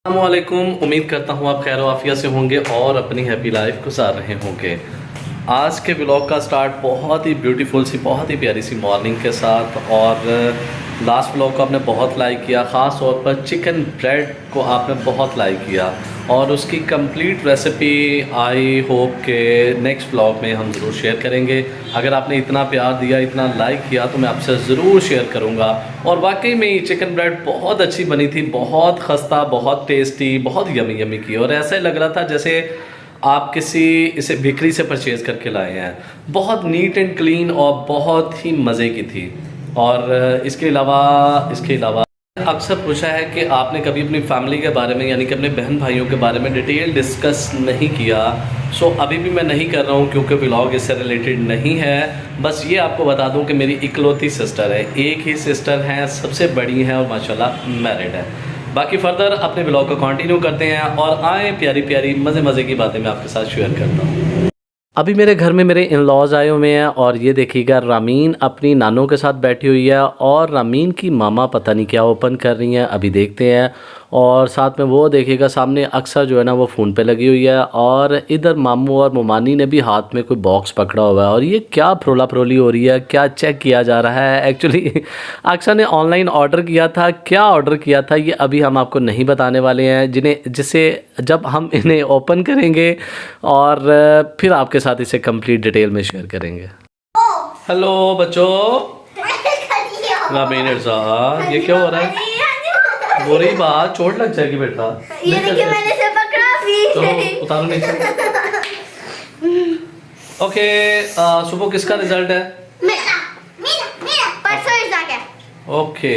अस्सलामुअलैकुम। उम्मीद करता हूँ आप खैर आफियत से होंगे और अपनी हैप्पी लाइफ गुजार रहे होंगे। आज के ब्लॉग का स्टार्ट बहुत ही ब्यूटीफुल सी, बहुत ही प्यारी सी मॉर्निंग के साथ। और लास्ट ब्लॉग को आपने बहुत लाइक किया, ख़ास तौर पर चिकन ब्रेड को आपने बहुत लाइक किया और उसकी कंप्लीट रेसिपी आई होप के नेक्स्ट ब्लॉग में हम ज़रूर शेयर करेंगे। अगर आपने इतना प्यार दिया, इतना लाइक किया तो मैं आपसे ज़रूर शेयर करूँगा। और वाकई में ये चिकन ब्रेड बहुत अच्छी बनी थी, बहुत खस्ता, बहुत टेस्टी, बहुत यमी यमी की। और ऐसा ही लग रहा था जैसे आप किसी इसे बेकरी से परचेज़ करके लाए हैं। बहुत नीट एंड क्लीन और बहुत ही मज़े की थी। और इसके अलावा अक्सर पूछा है कि आपने कभी अपनी फैमिली के बारे में, यानी कि अपने बहन भाइयों के बारे में डिटेल डिस्कस नहीं किया। सो अभी भी मैं नहीं कर रहा हूँ क्योंकि व्लॉग इससे रिलेटेड नहीं है। बस ये आपको बता दूँ कि मेरी इकलौती सिस्टर है, एक ही सिस्टर हैं, सबसे बड़ी हैं और माशाल्लाह मैरिड है। बाकी फर्दर अपने व्लॉग को कंटिन्यू करते हैं और आए प्यारी प्यारी मज़े की बातें मैं आपके साथ शेयर करता हूँ। अभी मेरे घर में मेरे इन लॉज आए हुए हैं और ये देखिएगा रामीन अपनी नानों के साथ बैठी हुई है और रामीन की मामा पता नहीं क्या ओपन कर रही हैं, अभी देखते हैं। और साथ में वो देखिएगा सामने अक्सर जो है ना वो फ़ोन पे लगी हुई है और इधर मामू और मुमानी ने भी हाथ में कोई बॉक्स पकड़ा हुआ है। और ये क्या फरोला फरोली हो रही है, क्या चेक किया जा रहा है। एक्चुअली अक्सर ने ऑनलाइन ऑर्डर किया था, क्या ऑर्डर किया था ये अभी हम आपको नहीं बताने वाले हैं, जिसे जब हम इन्हें ओपन करेंगे और फिर आपके साथ इसे कंप्लीट डिटेल में शेयर करेंगे। हेलो बच्चों, रामीन इर्जा, ये क्या हो रहा है? हो रही बात, चोट लग जाएगी बेटा। ये देखिए मैंने इसे पकड़ा भी। तो उतारो नीचे। ओके, सुबह किसका रिजल्ट है? मेरा परसों इर्जा का। ओके,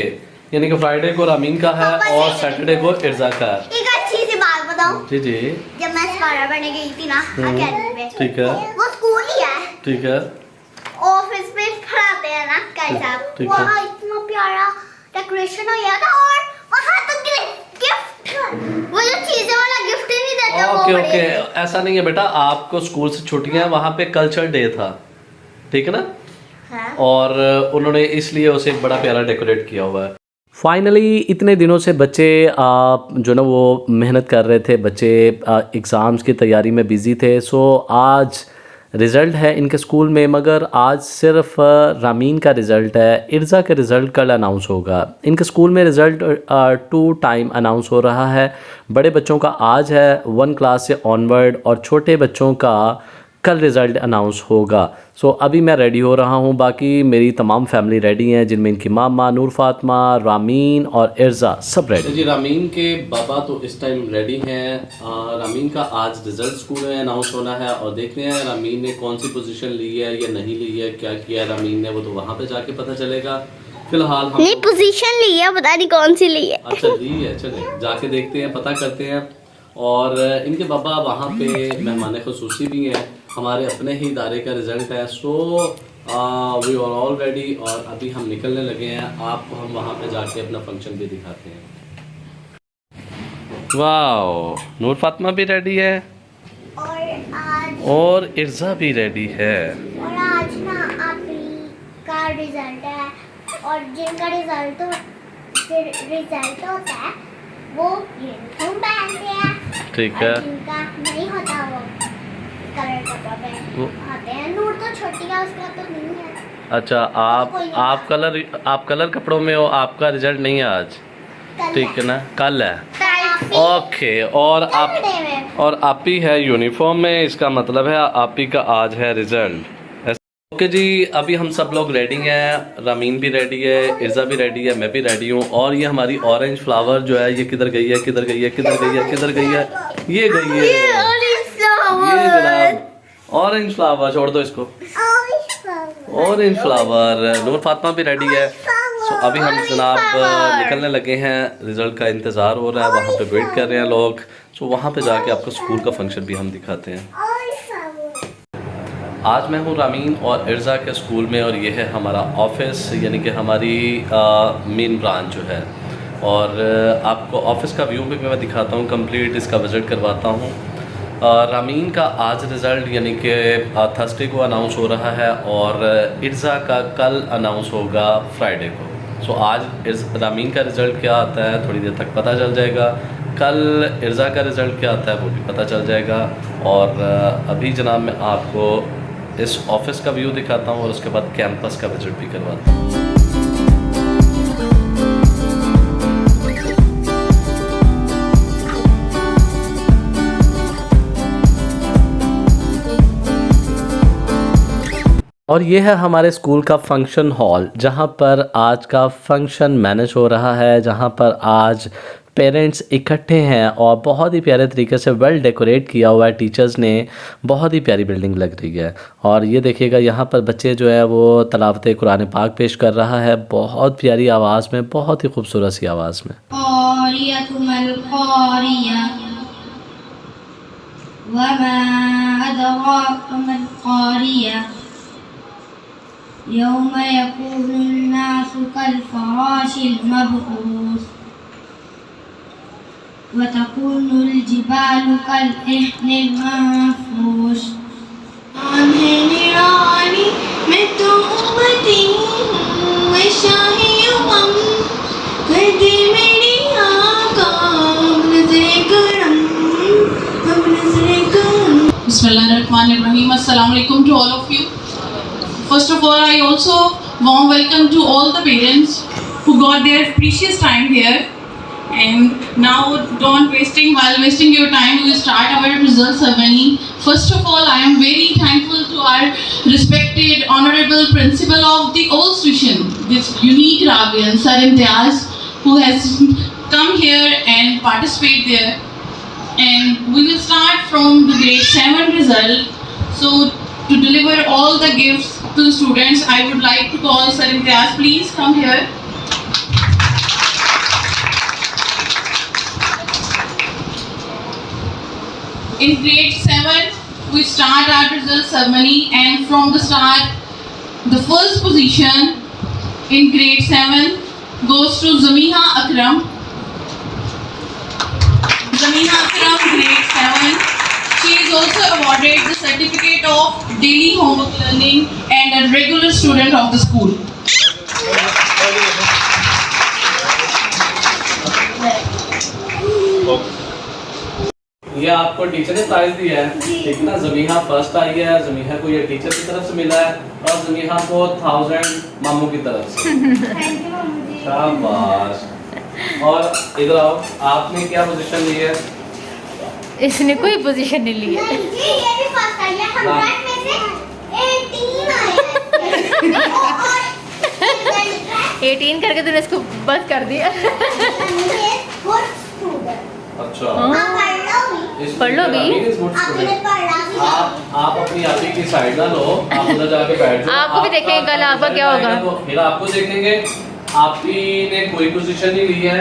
यानी कि फ्राइडे को रामीन का है और सैटरडे को इर्जा का है। एक अच्छी सी बात बताऊं? जी जी। जब मैं स्पारा पढ़ने गई थी ना अकेडमी में, ठीक है, वो स्कूल ही है, ठीक है, ऑफिस में पढ़ाते हैं ना कई साहब, ठीक है। वहाँ इतना प्यारा डेकोरेशन हो गया था और वहाँ तो गिफ्ट, वो जो चीजें वाला गिफ्ट ही नहीं देता। ओके ओके, ऐसा नहीं है बेटा, आपको स्कूल से छुट्टियां, वहाँ पे कल्चर डे था, ठीक है ना? हाँ? और उन्होंने इसलिए उसे एक बड़ा प्यारा डेकोरेट किया हुआ है। फाइनली इतने दिनों से बच्चे जो ना वो मेहनत कर रहे थे, बच्चे एग्ज़ाम्स की तैयारी में बिज़ी थे। सो आज रिज़ल्ट है इनके स्कूल में, मगर आज सिर्फ रामीन का रिज़ल्ट है, इर्ज़ा का रिज़ल्ट कल अनाउंस होगा। इनके स्कूल में रिज़ल्ट 2 टाइम अनाउंस हो रहा है। बड़े बच्चों का आज है 1 क्लास से ऑनवर्ड और छोटे बच्चों का कल रिज़ल्ट अनाउंस होगा। सो अभी मैं रेडी हो रहा हूँ, बाकी मेरी तमाम फैमिली रेडी हैं, जिनमें इनकी मामा नूर फातिमा, रामीन और इर्जा सब रेडी जी। रामीन के बाबा तो इस टाइम रेडी हैं। रामीन का आज रिज़ल्ट स्कूल में अनाउंस होना है और देख रहे हैं रामीन ने कौन सी पोजीशन ली है या नहीं ली है, क्या किया रामीन ने, वो तो वहाँ पे जाके पता चलेगा। फिलहाल हम नहीं, पोजीशन ली है, पता नहीं कौन सी ली है। अच्छा ली है, चले जाके देखते हैं, पता करते हैं। और इनके बाबा वहाँ पे मेहमान खुसूसी भी हैं, हमारे अपने ही इदारे का रिज़ल्ट है। So we are all ready और अभी हम निकलने लगे हैं। आपको हम वहाँ पे जाके अपना फंक्शन भी दिखाते हैं। वाह, नूर फातिमा भी रेडी है और इर्जा भी रेडी है। और आज ना आपी का रिजल्ट है और जिनका रिजल्ट होता है वो यूनिफॉर्म पहनते हैं, ठीक है, जिनका नहीं होता वो कलर कपड़ा पहनते हैं। नूर तो छोटी है, उसका तो नहीं है। अच्छा, आप कलर कपड़ों में हो, आपका रिजल्ट नहीं है आज, ठीक है ना, कल है। ओके, और आपी है यूनिफॉर्म में, इसका मतलब है आपी का आज है रिजल्ट। ओके जी, अभी हम सब लोग रेडी हैं, रामीन भी रेडी है, इर्जा भी रेडी है, मैं भी रेडी हूँ। और ये हमारी ऑरेंज फ्लावर जो है ये किधर गई है, किधर गई है, किधर गई है, किधर गई है, ये गई है, ये जनाब ऑरेंज फ्लावर। छोड़ दो इसको, ऑरेंज फ्लावर। नूर फातिमा भी रेडी है। सो अभी हम जनाब निकलने लगे हैं, रिजल्ट का इंतज़ार हो रहा है, वहाँ पे वेट कर रहे हैं लोग। सो वहाँ पे जाके आपको स्कूल का फंक्शन भी हम दिखाते हैं। आज मैं हूँ रामीन और इर्जा के स्कूल में और ये है हमारा ऑफिस, यानी कि हमारी मेन ब्रांच जो है। और आपको ऑफिस का व्यू भी मैं दिखाता हूँ, कंप्लीट इसका विज़िट करवाता हूँ। रामीन का आज रिज़ल्ट यानी कि थर्सडे को अनाउंस हो रहा है और इर्जा का कल अनाउंस होगा फ्राइडे को। सो आज रामीन का रिज़ल्ट क्या आता है थोड़ी देर तक पता चल जाएगा। कल इर्ज़ा का रिज़ल्ट क्या आता है वो भी पता चल जाएगा। और अभी जनाब मैं आपको इस ऑफ़िस का व्यू दिखाता हूँ और उसके बाद कैंपस का विज़िट भी करवाता हूँ। और ये है हमारे स्कूल का फंक्शन हॉल, जहाँ पर आज का फंक्शन मैनेज हो रहा है, जहाँ पर आज पेरेंट्स इकट्ठे हैं और बहुत ही प्यारे तरीके से वेल डेकोरेट किया हुआ है टीचर्स ने। बहुत ही प्यारी बिल्डिंग लग रही है। और ये देखिएगा यहाँ पर बच्चे जो है वो तलावत कुरान पाक पेश कर रहा है, बहुत प्यारी आवाज़ में, बहुत ही खूबसूरत सी आवाज़ में। यौम यकूनुन्नासु कल्फराशिल मबऊस व तकूनुल जिबालु कल्इहनिल महफूश। आने निरानी मैं तो उम्मती हूँ, मैं शाही उम्म कर दे मेरी आका नज़रे करम, हम नज़रे करम। Bismillahirrahmanirrahim. Assalamu alaikum to all of you. First of all, I also warm welcome to all the parents who got their precious time here. And now, don't while wasting your time, we will start our result ceremony. First of all, I am very thankful to our respected, honorable principal of the old station, this unique Ravian, Sir Imtiaz, who has come here and participate there. And we will start from the grade 7 result. So, to deliver all the gifts to the students, I would like to call Sir Imtiaz. Please come here. In grade 7, we start our result ceremony, and from the start, the first position in grade 7 goes to Zamiha Akram. Zamiha Akram, grade 7. She is also awarded the certificate of daily homework learning and a regular student of the school. ये आपको teacher ने prize दिया है, ठीक है ना। ज़मीहा first आई है, ज़मीहा को ये टीचर की तरफ से मिला है और ज़मीहा को 1000 मामू की तरफ से। शाबाश। और इधर आओ, आपने क्या पोजीशन ली है? इसने कोई पोजीशन नहीं ली है। ये भी फर्स्ट आई है, 100 में से 18 आए हैं। 18 करके तूने इसको बस कर दिया। अच्छा, पढ़ लो भी। आप अपनी आप ही की साइड ना लो, आप उधर जाके बैठ जाओ। आपको भी देखेंगे कल आपका क्या होगा। फिर आपको देखेंगे, आप ही ने कोई पोजीशन नहीं ली है।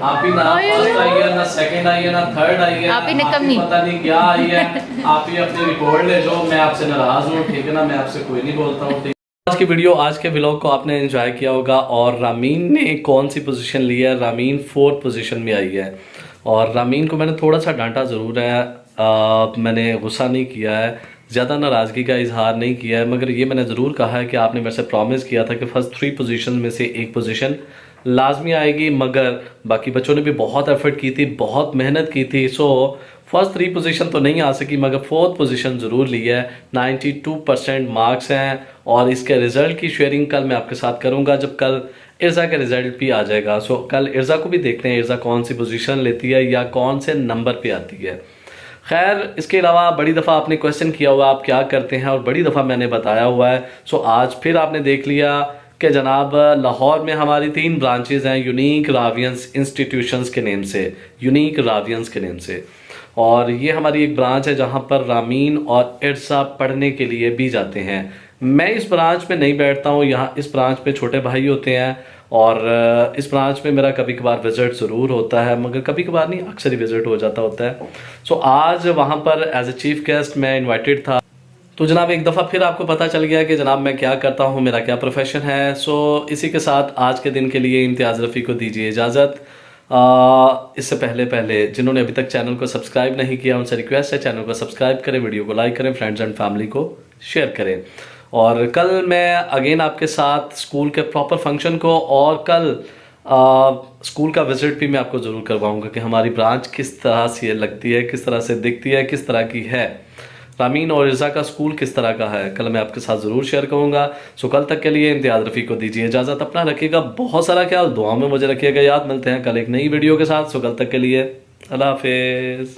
आप ही ना फर्स्ट आई है, ना सेकंड आई है, ना थर्ड आई है। आप ही ने कमी पता नहीं क्या आई है। आप ही अपनी रिकॉर्ड ले जाओ, मैं आपसे नाराज हूँ, ठीक है ना। मैं आपसे कोई नहीं बोलता हूँ। आज की वीडियो, आज के व्लॉग को आपने एंजॉय किया होगा। और रामीन ने कौन सी पोजीशन ली है? रामीन 4th पोजीशन में आई है। और रामीन को मैंने थोड़ा सा डांटा ज़रूर है, मैंने गुस्सा नहीं किया है, ज़्यादा नाराज़गी का इजहार नहीं किया है, मगर ये मैंने ज़रूर कहा है कि आपने मेरे से प्रॉमिस किया था कि फर्स्ट 3 पोजीशन में से एक पोजीशन लाजमी आएगी। मगर बाकी बच्चों ने भी बहुत एफर्ट की थी, बहुत मेहनत की थी। सो फर्स्ट 3 पोजीशन तो नहीं आ सकी, मगर 4th पोजीशन ज़रूर ली है। 92% मार्क्स हैं और इसके रिज़ल्ट की शेयरिंग कल मैं आपके साथ करूँगा, जब कल इर्ज़ा का रिज़ल्ट भी आ जाएगा। सो कल इर्ज़ा को भी देखते हैं इर्ज़ा कौन सी पोजीशन लेती है या कौन से नंबर पे आती है। खैर, इसके अलावा बड़ी दफ़ा आपने क्वेश्चन किया हुआ आप क्या करते हैं, और बड़ी दफ़ा मैंने बताया हुआ है। सो आज फिर आपने देख लिया कि जनाब लाहौर में हमारी 3 ब्रांचेज़ हैं यूनिक रावियंस इंस्टीट्यूशंस के नेम से, यूनिक रावियंस के नेम से। और ये हमारी एक ब्रांच है जहाँ पर रामीन और इर्ज़ा पढ़ने के लिए भी जाते हैं। मैं इस ब्रांच में नहीं बैठता हूँ, यहाँ इस ब्रांच पे छोटे भाई होते हैं और इस ब्रांच में मेरा कभी कभार विज़िट ज़रूर होता है, मगर कभी कभार नहीं, अक्सर ही विज़िट हो जाता होता है। सो आज वहाँ पर एज ए चीफ गेस्ट मैं इन्वाइटेड था। तो जनाब एक दफ़ा फिर आपको पता चल गया कि जनाब मैं क्या करता हूँ, मेरा क्या प्रोफेशन है। सो इसी के साथ आज के दिन के लिए इम्तियाज़ रफ़ी को दीजिए इजाज़त। इससे पहले जिन्होंने अभी तक चैनल को सब्सक्राइब नहीं किया उनसे रिक्वेस्ट है चैनल को सब्सक्राइब करें, वीडियो को लाइक करें, फ्रेंड्स एंड फैमिली को शेयर करें। और कल मैं अगेन आपके साथ स्कूल के प्रॉपर फंक्शन को और कल स्कूल का विजिट भी मैं आपको ज़रूर करवाऊंगा कि हमारी ब्रांच किस तरह से लगती है, किस तरह से दिखती है, किस तरह की है। रामीन और रिज़ा का स्कूल किस तरह का है, कल मैं आपके साथ ज़रूर शेयर करूंगा। सो कल तक के लिए इम्तियाज़ रफ़ी को दीजिए इजाज़त। अपना रखिएगा बहुत सारा ख्याल, दुआ में मुझे रखिएगा याद। मिलते हैं कल एक नई वीडियो के साथ। सो कल तक के लिए अल्लाह हाफिज़।